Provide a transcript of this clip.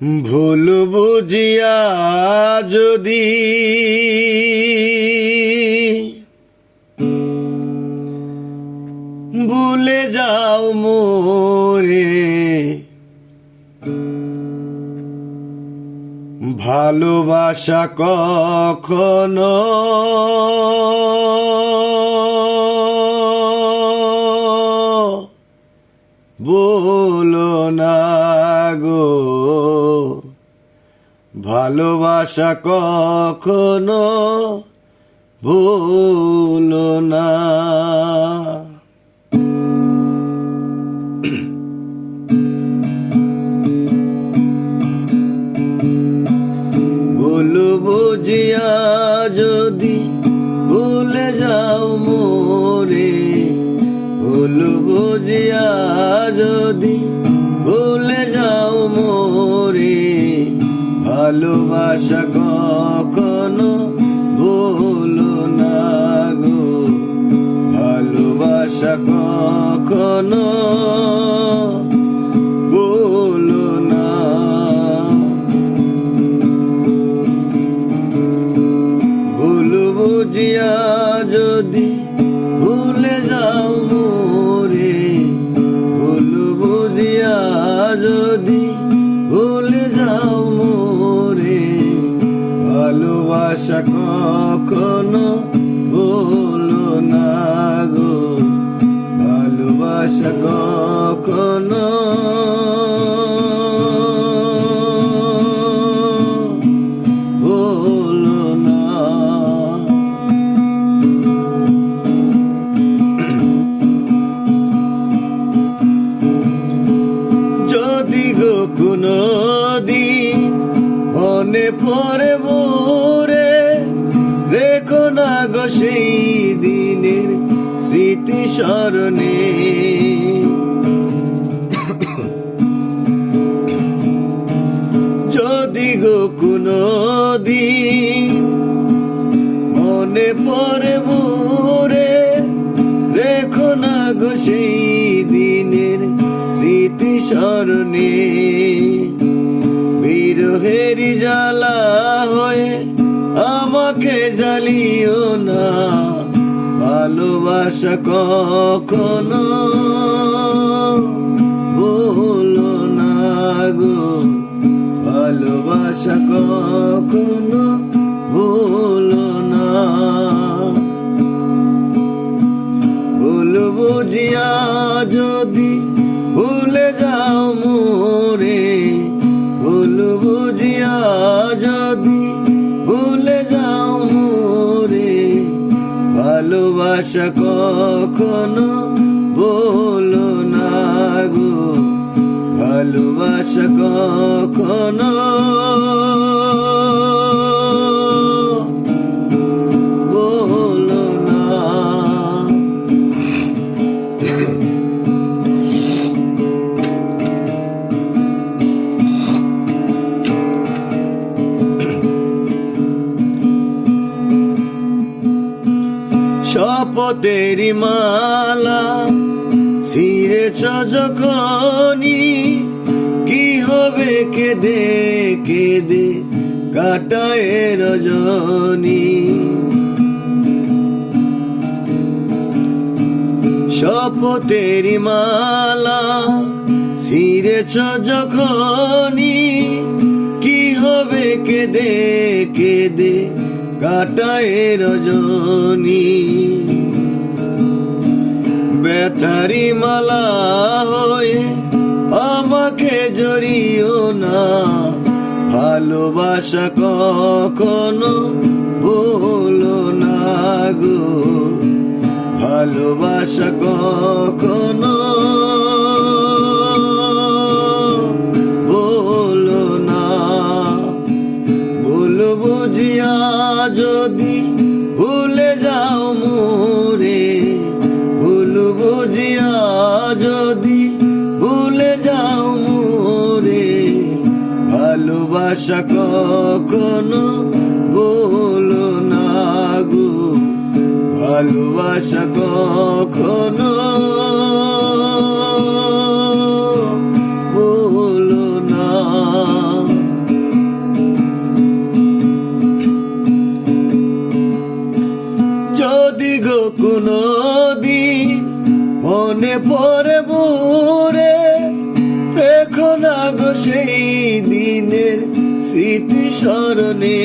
ভুল বুঝিয়া যদি ভুলে যাও মোরে, ভালোবাসা কখনো বলো না গো, ভালোবাসা কখনো ভুলো না। ভুল বুঝিয়া যদি ভুলে যাও মোরে, ভুল বুঝিয়া যদি ভুলে যাও মোরে, ভালোবাসা কখনো ভুলো না গো, ভালোবাসা কখনো ভুলো না। ভুল বুঝিয়া যদি ভুলে যাও মোরে, ভুল বুঝিয়া যদি ভুলে যাও মোরে, ভালোবাসা কখনো ভুলো না গো, ভালোবাসা কখনো ভুলো না। যদি গো কোনো দিন মনে পড়ে মোরে, রেখো না গো সেই দিনের স্মৃতি স্মরণে। যদি গো কোনো দিন মনে পড়ে মোরে, রেখো না গো সেই দিনের স্মৃতি স্মরণে। বিরহের জ্বালা হয়ে আমাকে জ্বালিও না, ভালোবাসা কখনো ভুলো না গো, ভালোবাসা কখনো ভুলো না। ভুল বুঝিয়া যদি ভুলে যাও মোরে, ভুল বুঝিয়া যদি ভুলে যাও মোরে, ভালোবাসা কখনো ভুলো না গো, ভালোবাসা কখনো ভুলো না। শপথেরি মালা ছিঁড়েছ যখনই, কি হবে কেঁদে কেঁদে কাটায় রজনী। শপথেরি মালা ছিঁড়েছ যখনই, কি হবে কেঁদে কেঁদে কাটায় রজনী। ব্যথারি মালা হয়ে আমাকে জড়িও না, ভালোবাসা কখনো ভুলো না গো, ভালোবাসা কখনো ভুলো না। ভুল বুঝিয়া যদি ভুলে যাও মোরে, ভুল বুঝিয়া যদি ভুলে যাও মোরে, ভালোবাসা কখনো ভুলো না গো, ভালোবাসা কখনো ভুলো না। যদি মনে পড়ে মোরে, রেখো না গো সেই দিনের স্মৃতি স্মরণে।